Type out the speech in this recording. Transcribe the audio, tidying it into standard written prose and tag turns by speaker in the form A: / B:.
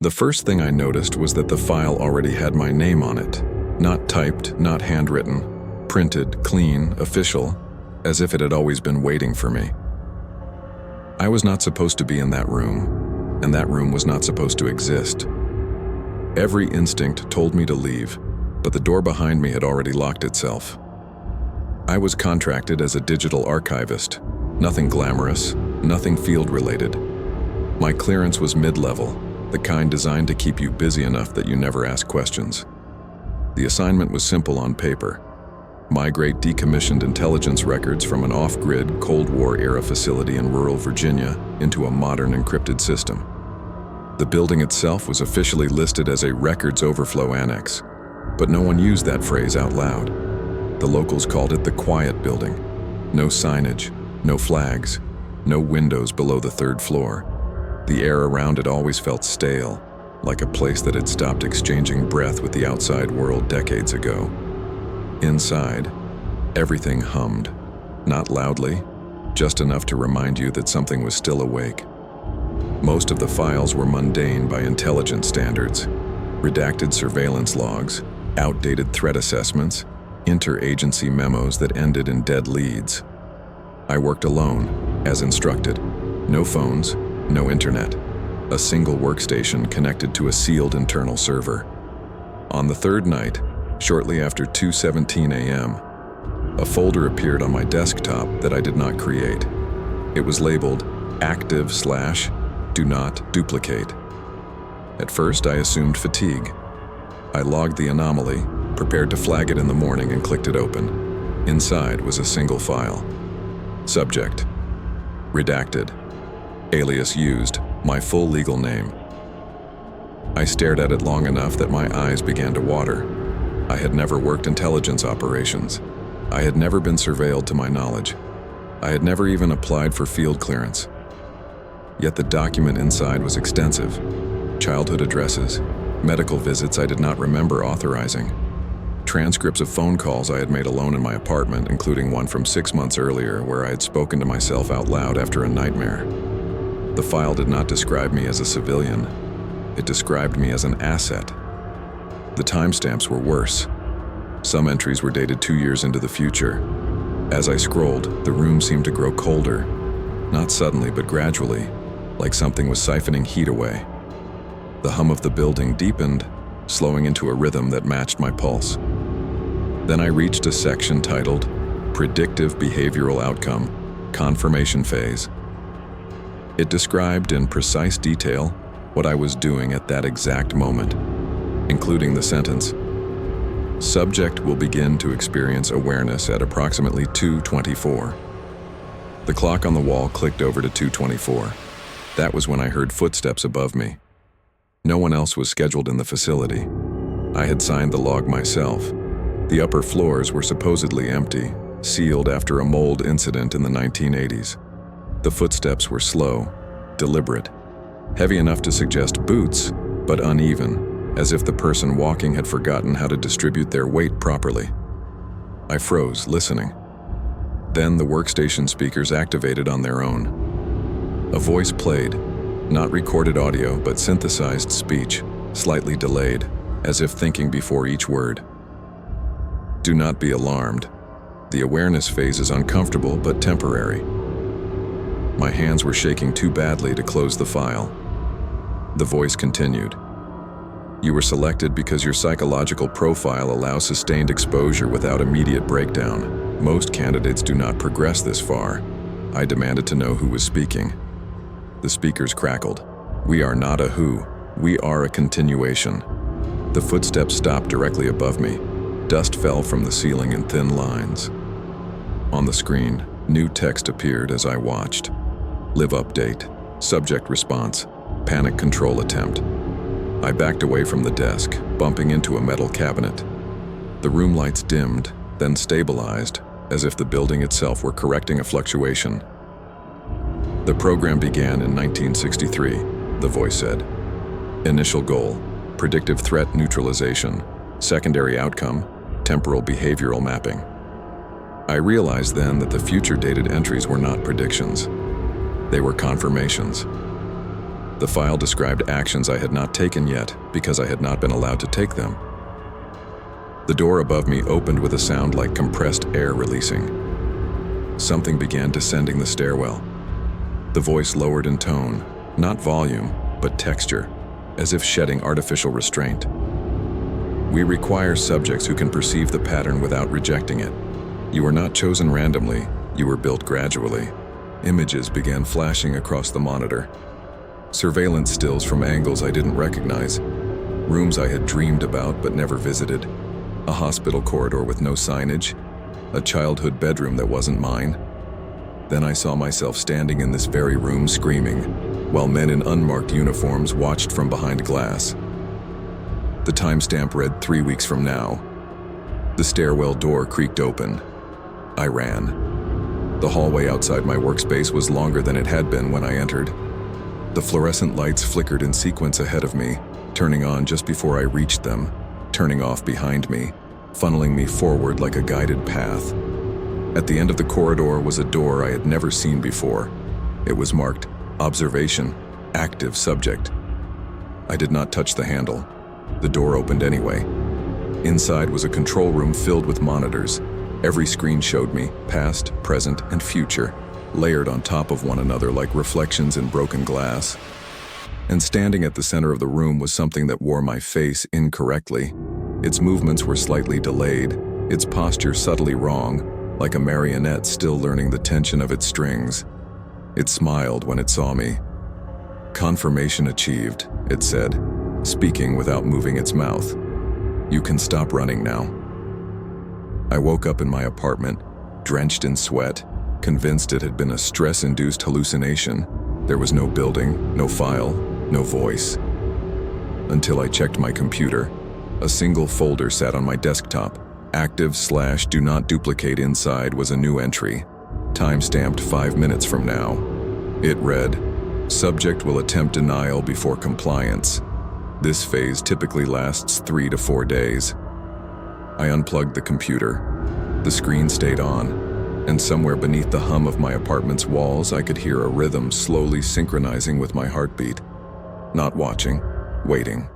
A: The first thing I noticed was that the file already had my name on it. Not typed, not handwritten, printed, clean, official, as if it had always been waiting for me. I was not supposed to be in that room, and that room was not supposed to exist. Every instinct told me to leave, but the door behind me had already locked itself. I was contracted as a digital archivist, nothing glamorous, nothing field-related. My clearance was mid-level, the kind designed to keep you busy enough that you never ask questions. The assignment was simple on paper: migrate decommissioned intelligence records from an off-grid Cold War-era facility in rural Virginia into a modern encrypted system. The building itself was officially listed as a records overflow annex, but no one used that phrase out loud. The locals called it the quiet building. No signage, no flags, no windows below the third floor. The air around it always felt stale, like a place that had stopped exchanging breath with the outside world decades ago. Inside, everything hummed, not loudly, just enough to remind you that something was still awake. Most of the files were mundane by intelligence standards: redacted surveillance logs, outdated threat assessments, interagency memos that ended in dead leads. I worked alone, as instructed. No phones, no internet. A single workstation connected to a sealed internal server. On the third night, shortly after 2:17 a.m., a folder appeared on my desktop that I did not create. It was labeled active/do not duplicate. At first, I assumed fatigue. I logged the anomaly, prepared to flag it in the morning, and clicked it open. Inside was a single file. Subject: redacted. Alias used: my full legal name. I stared at it long enough that my eyes began to water. I had never worked intelligence operations. I had never been surveilled to my knowledge. I had never even applied for field clearance. Yet the document inside was extensive. Childhood addresses, medical visits I did not remember authorizing, transcripts of phone calls I had made alone in my apartment, including one from 6 months earlier where I had spoken to myself out loud after a nightmare. The file did not describe me as a civilian. It described me as an asset. The timestamps were worse. Some entries were dated 2 years into the future. As I scrolled, the room seemed to grow colder, not suddenly but gradually, like something was siphoning heat away. The hum of the building deepened, slowing into a rhythm that matched my pulse. Then I reached a section titled Predictive Behavioral Outcome, Confirmation Phase. It described in precise detail what I was doing at that exact moment, including the sentence: subject will begin to experience awareness at approximately 2:24. The clock on the wall clicked over to 2:24. That was when I heard footsteps above me. No one else was scheduled in the facility. I had signed the log myself. The upper floors were supposedly empty, sealed after a mold incident in the 1980s. The footsteps were slow, deliberate, heavy enough to suggest boots, but uneven, as if the person walking had forgotten how to distribute their weight properly. I froze, listening. Then the workstation speakers activated on their own. A voice played, not recorded audio, but synthesized speech, slightly delayed, as if thinking before each word. Do not be alarmed. The awareness phase is uncomfortable but temporary. My hands were shaking too badly to close the file. The voice continued. You were selected because your psychological profile allows sustained exposure without immediate breakdown. Most candidates do not progress this far. I demanded to know who was speaking. The speakers crackled. We are not a who. We are a continuation. The footsteps stopped directly above me. Dust fell from the ceiling in thin lines. On the screen, new text appeared as I watched. Live update. Subject response. Panic control attempt. I backed away from the desk, bumping into a metal cabinet. The room lights dimmed, then stabilized, as if the building itself were correcting a fluctuation. The program began in 1963, the voice said. Initial goal: predictive threat neutralization. Secondary outcome: temporal behavioral mapping. I realized then that the future dated entries were not predictions. They were confirmations. The file described actions I had not taken yet because I had not been allowed to take them. The door above me opened with a sound like compressed air releasing. Something began descending the stairwell. The voice lowered in tone, not volume, but texture, as if shedding artificial restraint. We require subjects who can perceive the pattern without rejecting it. You were not chosen randomly, you were built gradually. Images began flashing across the monitor. Surveillance stills from angles I didn't recognize. Rooms I had dreamed about but never visited. A hospital corridor with no signage. A childhood bedroom that wasn't mine. Then I saw myself standing in this very room screaming, while men in unmarked uniforms watched from behind glass. The timestamp read 3 weeks from now. The stairwell door creaked open. I ran. The hallway outside my workspace was longer than it had been when I entered. The fluorescent lights flickered in sequence ahead of me, turning on just before I reached them, turning off behind me, funneling me forward like a guided path. At the end of the corridor was a door I had never seen before. It was marked, Observation, Active Subject. I did not touch the handle. The door opened anyway. Inside was a control room filled with monitors. Every screen showed me, past, present, and future, layered on top of one another like reflections in broken glass. And standing at the center of the room was something that wore my face incorrectly. Its movements were slightly delayed, its posture subtly wrong, like a marionette still learning the tension of its strings. It smiled when it saw me. "Confirmation achieved," it said, speaking without moving its mouth. "You can stop running now." I woke up in my apartment, drenched in sweat, convinced it had been a stress-induced hallucination. There was no building, no file, no voice. Until I checked my computer. A single folder sat on my desktop. Active/do not duplicate inside was a new entry, time-stamped 5 minutes from now. It read, "Subject will attempt denial before compliance. This phase typically lasts 3 to 4 days." I unplugged the computer. The screen stayed on, and somewhere beneath the hum of my apartment's walls I could hear a rhythm slowly synchronizing with my heartbeat. Not watching, waiting.